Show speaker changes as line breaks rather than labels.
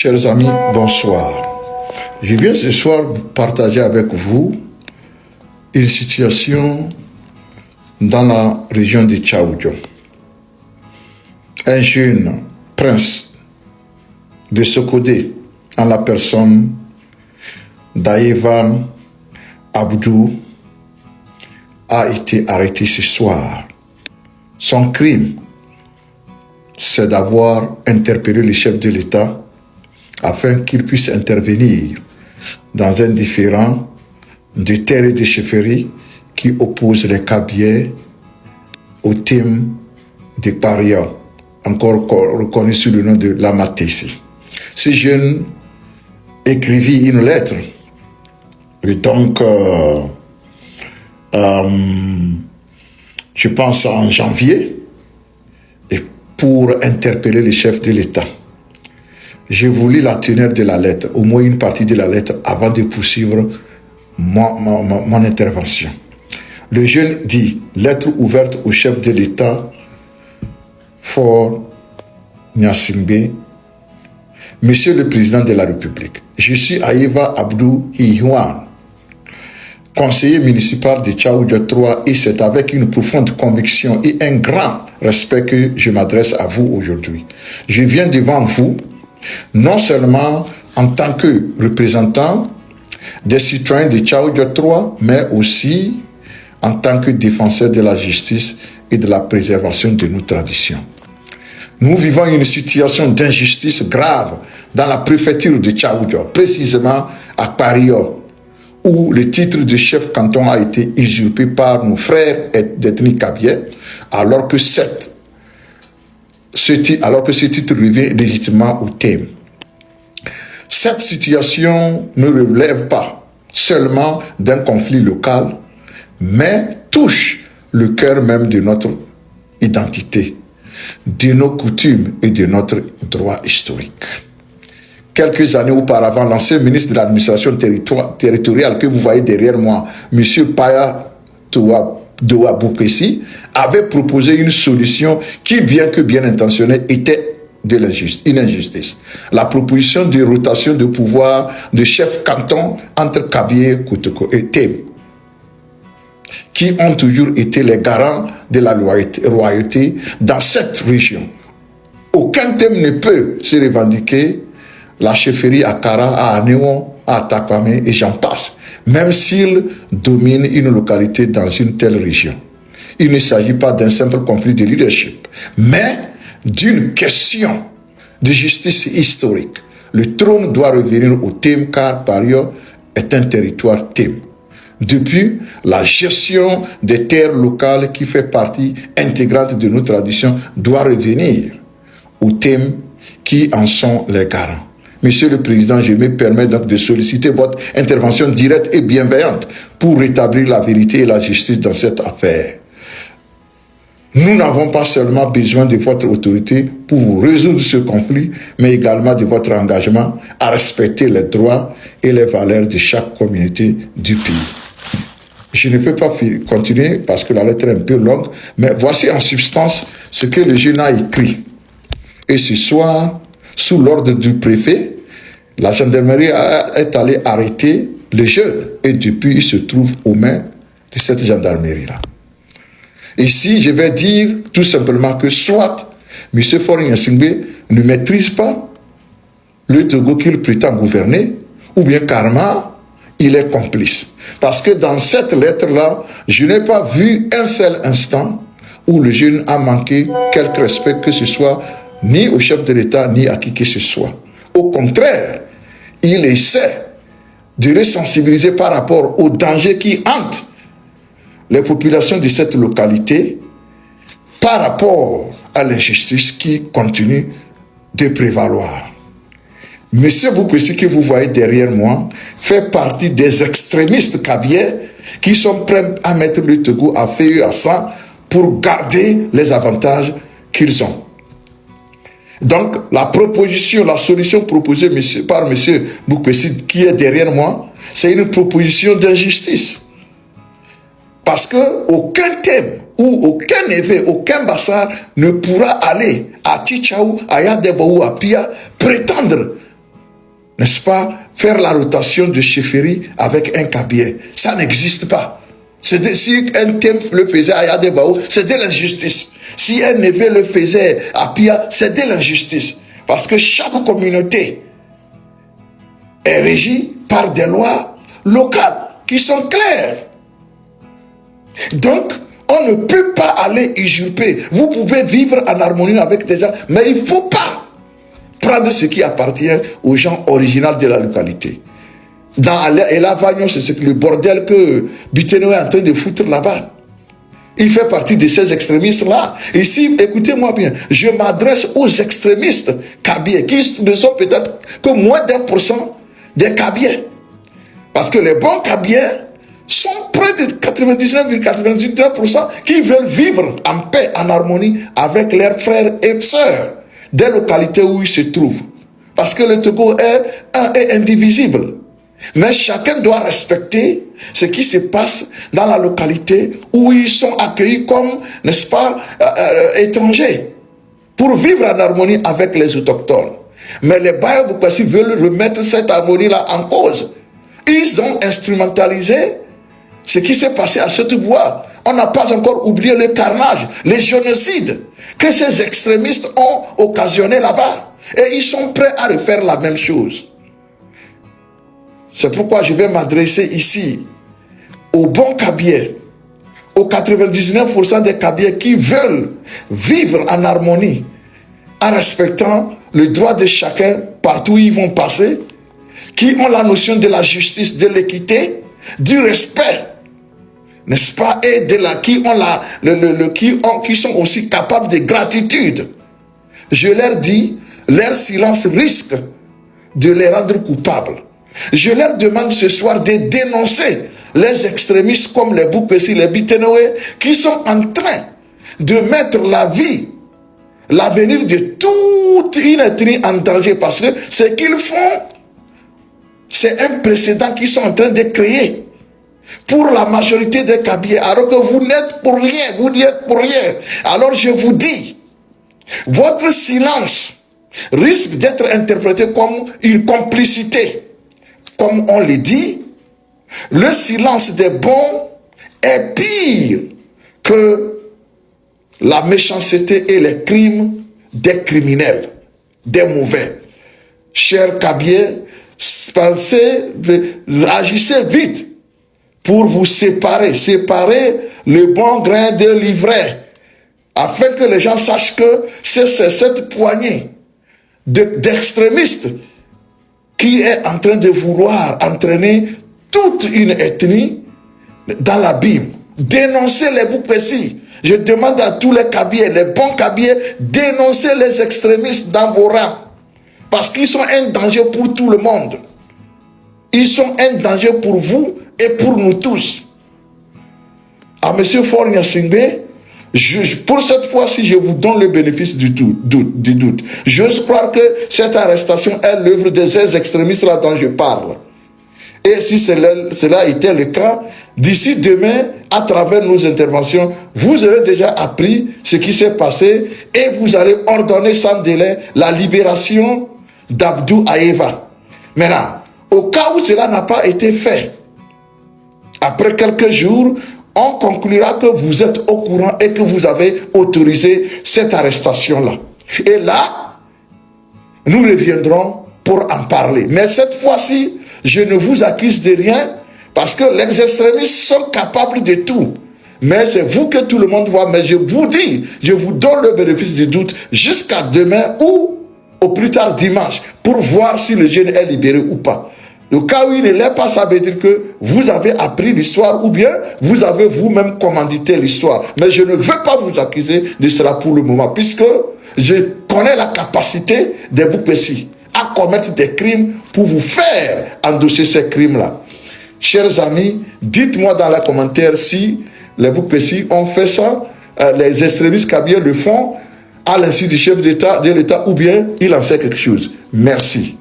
Chers amis, bonsoir. Je viens ce soir partager avec vous une situation dans la région de Tchaoudjo. Un jeune prince de Sokodé, en la personne d'Aïva Abdou, a été arrêté ce soir. Son crime, c'est d'avoir interpellé le chef de l'État afin qu'il puisse intervenir dans un différend de terre et de chefferie qui oppose les Kabyais au thème de Paria, encore reconnu sous le nom de Lamatessi. Ce jeune écrivit une lettre, et donc, je pense en janvier, et pour interpeller le chef de l'État. J'ai voulu la teneur de la lettre, au moins une partie de la lettre, avant de poursuivre mon intervention. Le jeune dit, lettre ouverte au chef de l'État, Faure Gnassingbé, Monsieur le Président de la République, je suis Aïva Abdou Hiouane, conseiller municipal de Tchaoudjo 3, et c'est avec une profonde conviction et un grand respect que je m'adresse à vous aujourd'hui. Je viens devant vous, non seulement en tant que représentant des citoyens de Tchaoudjo 3, mais aussi en tant que défenseur de la justice et de la préservation de nos traditions. Nous vivons une situation d'injustice grave dans la préfecture de Tchaoudjo, précisément à Pario, où le titre de chef canton a été usurpé par nos frères d'ethnie Kabyais, alors que ce titre revient légitimement au thème. Cette situation ne relève pas seulement d'un conflit local, mais touche le cœur même de notre identité, de nos coutumes et de notre droit historique. Quelques années auparavant, l'ancien ministre de l'administration territoriale que vous voyez derrière moi, M. Paya Doa Boukessi, avait proposé une solution qui, bien que bien intentionnée, était une injustice. La proposition de rotation de pouvoir de chef canton entre Kabyais, Kotoko et Thème, qui ont toujours été les garants de la royauté dans cette région. Aucun Thème ne peut se revendiquer la chefferie à Kara, à Anéon, à Takwame, et j'en passe, même s'il domine une localité dans une telle région. Il ne s'agit pas d'un simple conflit de leadership, mais d'une question de justice historique. Le trône doit revenir au Thème car Pario est un territoire Thème. Depuis, la gestion des terres locales qui fait partie intégrante de nos traditions doit revenir au Thème qui en sont les garants. Monsieur le Président, je me permets donc de solliciter votre intervention directe et bienveillante pour rétablir la vérité et la justice dans cette affaire. Nous n'avons pas seulement besoin de votre autorité pour résoudre ce conflit, mais également de votre engagement à respecter les droits et les valeurs de chaque communauté du pays. Je ne peux pas continuer parce que la lettre est un peu longue, mais voici en substance ce que le jeune a écrit. Et ce soir, sous l'ordre du préfet, la gendarmerie est allée arrêter le jeune et depuis il se trouve aux mains de cette gendarmerie-là. Ici, je vais dire tout simplement que soit M. Faure Gnassingbé ne maîtrise pas le Togo qu'il prétend gouverner, ou bien carrément, il est complice. Parce que dans cette lettre-là, je n'ai pas vu un seul instant où le jeune a manqué quelque respect que ce soit ni au chef de l'État, ni à qui que ce soit. Au contraire, il essaie de les sensibiliser par rapport aux dangers qui hantent les populations de cette localité par rapport à l'injustice qui continue de prévaloir. Monsieur Boukessi, que vous voyez derrière moi, fait partie des extrémistes kabyais qui sont prêts à mettre le Togo à feu et à sang pour garder les avantages qu'ils ont. Donc, la solution proposée par M. Boukessi, qui est derrière moi, c'est une proposition d'injustice. Parce qu'aucun thème où aucun évêque, aucun bassar ne pourra aller à Tchaou, à Yadeba ou à Pia prétendre n'est-ce pas, faire la rotation de chefferie avec un cabier. Ça n'existe pas. Si un thème le faisait à Yadebao, c'est de l'injustice. Si un neveu le faisait à Pia, c'est de l'injustice. Parce que chaque communauté est régie par des lois locales qui sont claires. Donc, on ne peut pas aller usurper. Vous pouvez vivre en harmonie avec des gens, mais il ne faut pas prendre ce qui appartient aux gens originaux de la localité. Dans Elavagnon, c'est le bordel que Biteno est en train de foutre là-bas. Il fait partie de ces extrémistes-là. Ici, écoutez-moi bien, je m'adresse aux extrémistes kabiers, qui ne sont peut-être que moins d'1% des kabiers. Parce que les bons kabiers sont près de 99,99% qui veulent vivre en paix, en harmonie avec leurs frères et sœurs des localités où ils se trouvent. Parce que le Togo est un et indivisible. Mais chacun doit respecter ce qui se passe dans la localité où ils sont accueillis comme, n'est-ce pas, étrangers, pour vivre en harmonie avec les autochtones. Mais les Bayo-Boukassi veulent remettre cette harmonie-là en cause. Ils ont instrumentalisé ce qui s'est passé à Sottebois. On n'a pas encore oublié le carnage, les génocides que ces extrémistes ont occasionné là-bas. Et ils sont prêts à refaire la même chose. C'est pourquoi je vais m'adresser ici aux bons kabiers, aux 99% des kabiers qui veulent vivre en harmonie, en respectant le droit de chacun partout où ils vont passer, qui ont la notion de la justice, de l'équité, du respect, n'est-ce pas, et de la qui sont aussi capables de gratitude. Je leur dis, leur silence risque de les rendre coupables. Je leur demande ce soir de dénoncer les extrémistes comme les Boukessi, les Bitenoé, qui sont en train de mettre la vie, l'avenir de toute une ethnie en danger, parce que ce qu'ils font, c'est un précédent qu'ils sont en train de créer pour la majorité des Kabyles, alors que vous n'êtes pour rien, vous n'y êtes pour rien. Alors je vous dis, votre silence risque d'être interprété comme une complicité. Comme on le dit, le silence des bons est pire que la méchanceté et les crimes des criminels, des mauvais. Chers Kabyles, agissez vite pour vous séparer le bon grain de l'ivraie, afin que les gens sachent que c'est cette poignée d'extrémistes qui est en train de vouloir entraîner toute une ethnie dans l'abîme. Dénoncez les Boukessi. Je demande à tous les Kabyles, les bons Kabyles, dénoncez les extrémistes dans vos rangs. Parce qu'ils sont un danger pour tout le monde. Ils sont un danger pour vous et pour nous tous. À M. Fornia Singbe, pour cette fois-ci, je vous donne le bénéfice du doute. J'ose croire que cette arrestation est l'œuvre de ces extrémistes-là dont je parle. Et si cela était le cas, d'ici demain, à travers nos interventions, vous aurez déjà appris ce qui s'est passé et vous allez ordonner sans délai la libération d'Abdou Aeva. Maintenant, au cas où cela n'a pas été fait, après quelques jours, on conclura que vous êtes au courant et que vous avez autorisé cette arrestation-là. Et là, nous reviendrons pour en parler. Mais cette fois-ci, je ne vous accuse de rien parce que les extrémistes sont capables de tout. Mais c'est vous que tout le monde voit. Mais je vous dis, je vous donne le bénéfice du doute jusqu'à demain ou au plus tard dimanche pour voir si le jeune est libéré ou pas. Le cas où il ne l'est pas, ça veut dire que vous avez appris l'histoire ou bien vous avez vous-même commandité l'histoire. Mais je ne veux pas vous accuser de cela pour le moment, puisque je connais la capacité des Boukessi à commettre des crimes pour vous faire endosser ces crimes-là. Chers amis, dites-moi dans les commentaires si les Boukessi ont fait ça, les extrémistes kabyles le font à l'insu du chef d'État, de l'État, ou bien il en sait quelque chose. Merci.